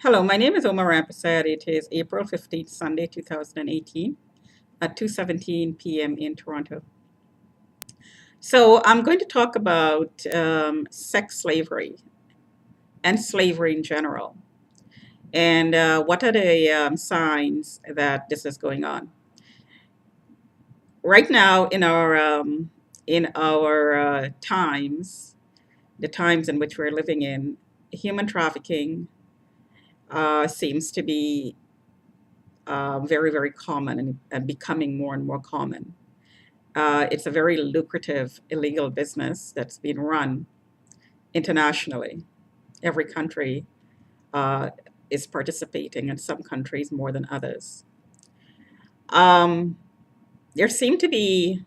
Hello, my name is Omar Rampersad. It is April 15th, Sunday, 2018 at 2:17 p.m. in Toronto. So I'm going to talk about sex slavery and slavery in general, and what are the signs that this is going on. Right now, in our times, the times in which we're living in, human trafficking seems to be very, very common and becoming more and more common. It's a very lucrative illegal business that's been run internationally. Every country uh, is participating, and some countries more than others. Um, there seem to be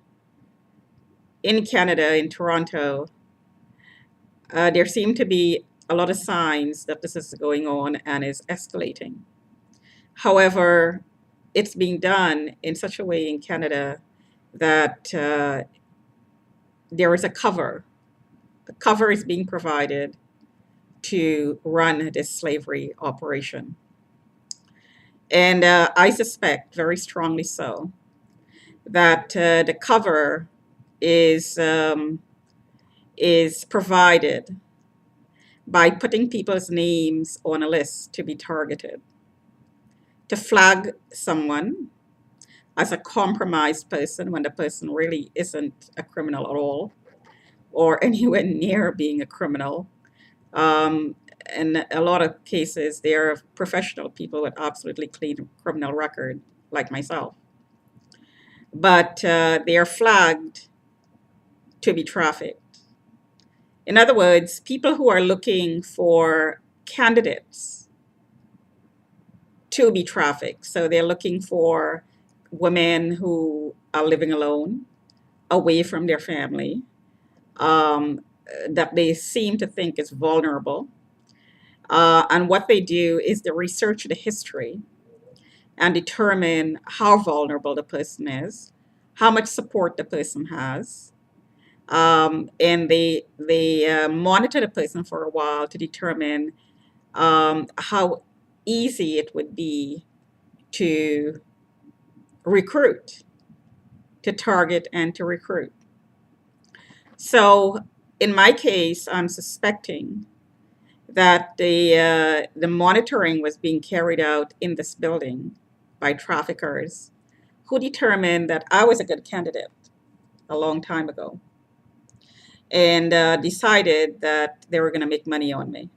in Canada, in Toronto, there seem to be a lot of signs that this is going on and is escalating. However, it's being done in such a way in Canada that there is a cover. The cover is being provided to run this slavery operation. And I suspect, very strongly so, that the cover is um, is provided by putting people's names on a list to be targeted, to flag someone as a compromised person when the person really isn't a criminal at all, or anywhere near being a criminal. Um, in a lot of cases, they're professional people with absolutely clean criminal record, like myself. But they are flagged to be trafficked. In other words, people who are looking for candidates to be trafficked. So they're looking for women who are living alone, away from their family, um, that they seem to think is vulnerable. And what they do is they research the history and determine how vulnerable the person is, how much support the person has, and they monitor the person for a while to determine how easy it would be to recruit, to target, and to recruit. So, in my case, I'm suspecting that the monitoring was being carried out in this building by traffickers who determined that I was a good candidate a long time ago and decided that they were going to make money on me.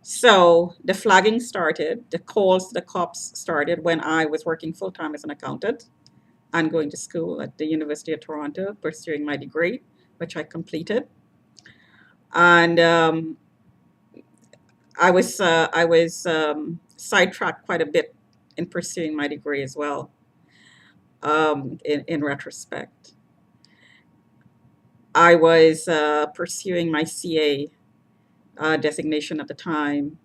So the flagging started, the calls to the cops started when I was working full time as an accountant and going to school at the University of Toronto, pursuing my degree, which I completed. And I was sidetracked quite a bit in pursuing my degree as well. In retrospect, I was pursuing my CA designation at the time,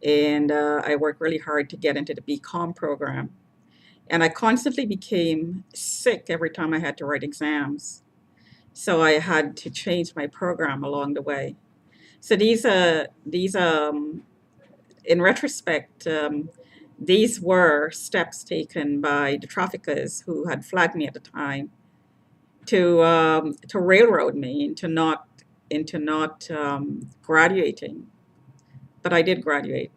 and I worked really hard to get into the BCom program. And I constantly became sick every time I had to write exams. So I had to change my program along the way. So in retrospect, these were steps taken by the traffickers who had flagged me at the time to railroad me into not graduating. But I did graduate.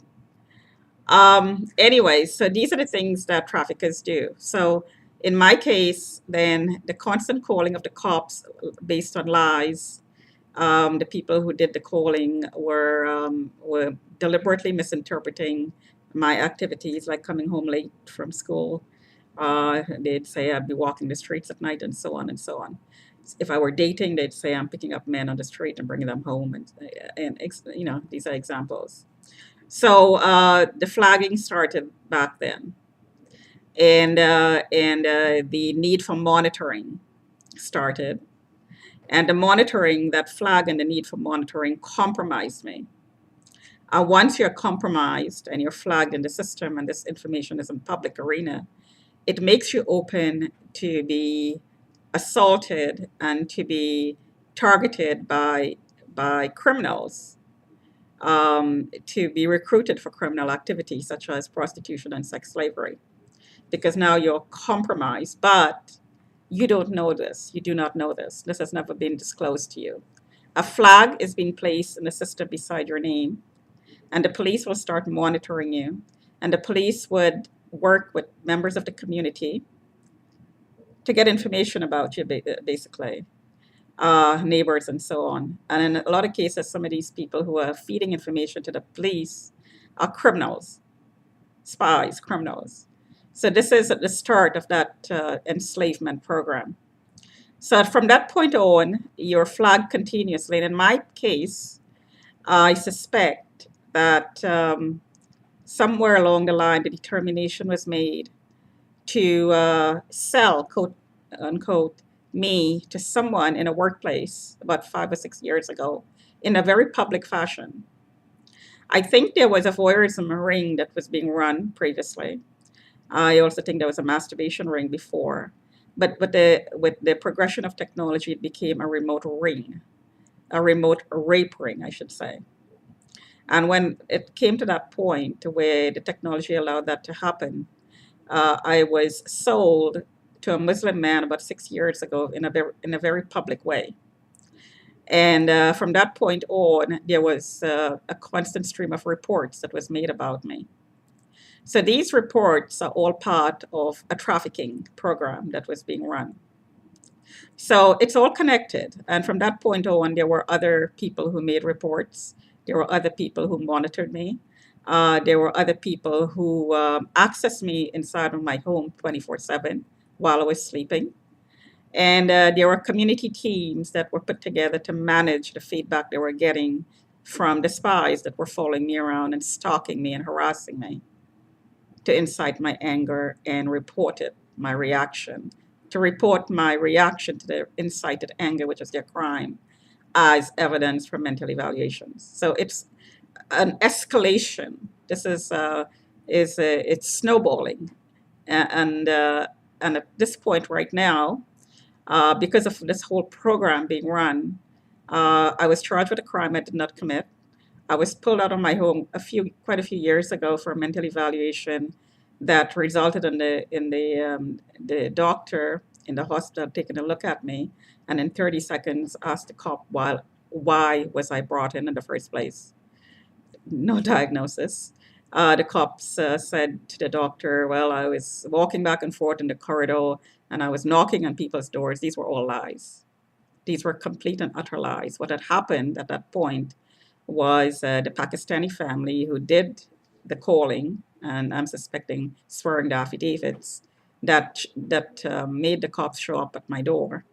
Anyways, so these are the things that traffickers do. So in my case, then the constant calling of the cops based on lies. The people who did the calling were deliberately misinterpreting my activities, like coming home late from school. They'd say I'd be walking the streets at night, and so on and so on. If I were dating, they'd say I'm picking up men on the street and bringing them home, and these are examples. So the flagging started back then, and the need for monitoring started, and the monitoring, that flag and the need for monitoring compromised me. Once you're compromised and you're flagged in the system and this information is in public arena, it makes you open to be assaulted and to be targeted by criminals to be recruited for criminal activities such as prostitution and sex slavery, because now you're compromised, but you don't know this. You do not know this. This has never been disclosed to you. A flag is being placed in the system beside your name, and the police will start monitoring you. And the police would work with members of the community to get information about you, basically, neighbors and so on. And in a lot of cases, some of these people who are feeding information to the police are criminals, spies, criminals. So this is at the start of that enslavement program. So from that point on, you're flagged continuously. And in my case, I suspect that somewhere along the line, the determination was made to sell, quote unquote, me to someone in a workplace about 5 or 6 years ago in a very public fashion. I think there was a voyeurism ring that was being run previously. I also think there was a masturbation ring before. But with the progression of technology, it became a remote ring, a remote rape ring, I should say. And when it came to that point where the technology allowed that to happen, I was sold to a Muslim man about 6 years ago in a very public way. And from that point on, there was a constant stream of reports that was made about me. So these reports are all part of a trafficking program that was being run. So it's all connected. And from that point on, there were other people who made reports. There were other people who monitored me. There were other people who accessed me inside of my home 24/7 while I was sleeping. And there were community teams that were put together to manage the feedback they were getting from the spies that were following me around and stalking me and harassing me, to incite my anger and report it, my reaction, to report my reaction to the incited anger, which is their crime, as evidence for mental evaluations. So it's an escalation. This is it's snowballing, and and at this point right now, because of this whole program being run, I was charged with a crime I did not commit. I was pulled out of my home quite a few years ago for a mental evaluation that resulted in the doctor in the hospital taking a look at me, and in 30 seconds asked the cop why was I brought in the first place. No diagnosis. The cops said to the doctor, well, I was walking back and forth in the corridor and I was knocking on people's doors. These were all lies. These were complete and utter lies. What had happened at that point was the Pakistani family who did the calling, and I'm suspecting swearing the affidavits, that made the cops show up at my door.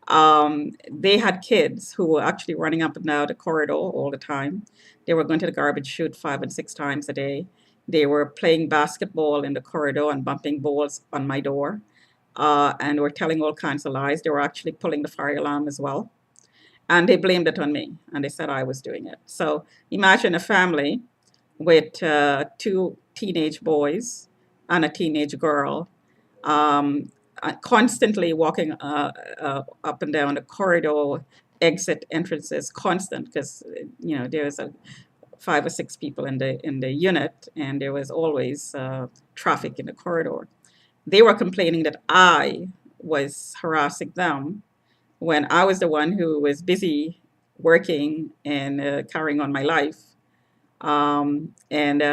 They had kids who were actually running up and down the corridor all the time. They were going to the garbage chute 5 and 6 times a day. They were playing basketball in the corridor and bumping balls on my door, and were telling all kinds of lies. They were actually pulling the fire alarm as well. And they blamed it on me, and they said I was doing it. So imagine a family with two teenage boys and a teenage girl, um, constantly walking up and down the corridor, exit entrances, constant, because there's 5 or 6 people in the unit, and there was always traffic in the corridor. They were complaining that I was harassing them when I was the one who was busy working and carrying on my life. And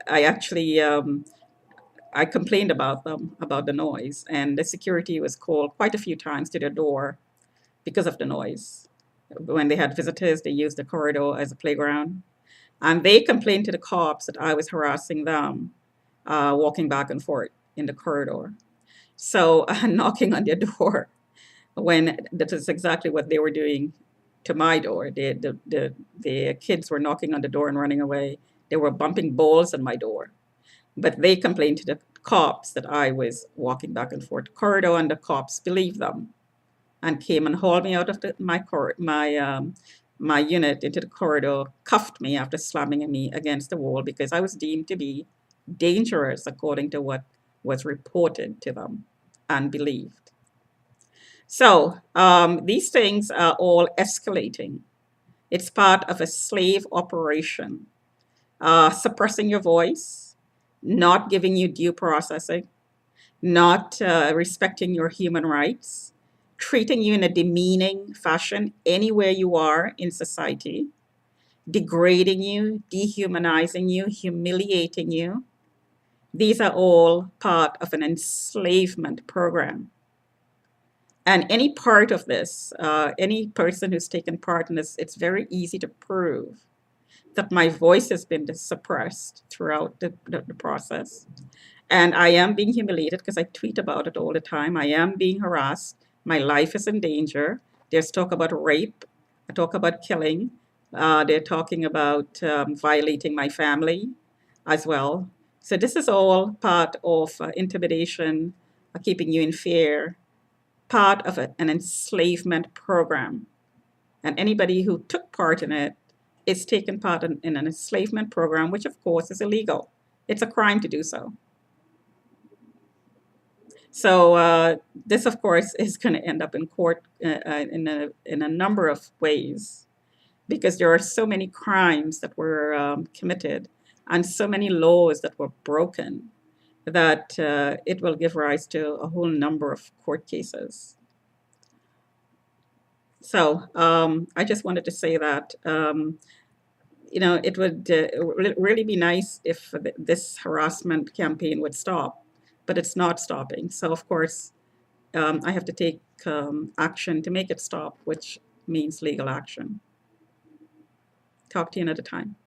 I actually I complained about them, about the noise, and the security was called quite a few times to their door because of the noise. When they had visitors, they used the corridor as a playground, and they complained to the cops that I was harassing them, walking back and forth in the corridor. So knocking on their door when that is exactly what they were doing to my door. The kids were knocking on the door and running away. They were bumping balls on my door. But they complained to the cops that I was walking back and forth the corridor, and the cops believed them and came and hauled me out of my unit into the corridor, cuffed me after slamming me against the wall because I was deemed to be dangerous according to what was reported to them and believed. So these things are all escalating. It's part of a slave operation, suppressing your voice, not giving you due processing, not respecting your human rights, treating you in a demeaning fashion anywhere you are in society, degrading you, dehumanizing you, humiliating you. These are all part of an enslavement program. And any part of this, any person who's taken part in this, it's very easy to prove that my voice has been suppressed throughout the process. And I am being humiliated because I tweet about it all the time. I am being harassed. My life is in danger. There's talk about rape, talk about killing. They're talking about violating my family as well. So this is all part of intimidation, keeping you in fear, part of an enslavement program. And anybody who took part in it is taking part in an enslavement program, which of course is illegal. It's a crime to do so. So this, of course, is going to end up in court in a number of ways because there are so many crimes that were committed and so many laws that were broken that it will give rise to a whole number of court cases. So I just wanted to say that it would really be nice if this harassment campaign would stop, but it's not stopping. So of course, I have to take action to make it stop, which means legal action. Talk to you another time.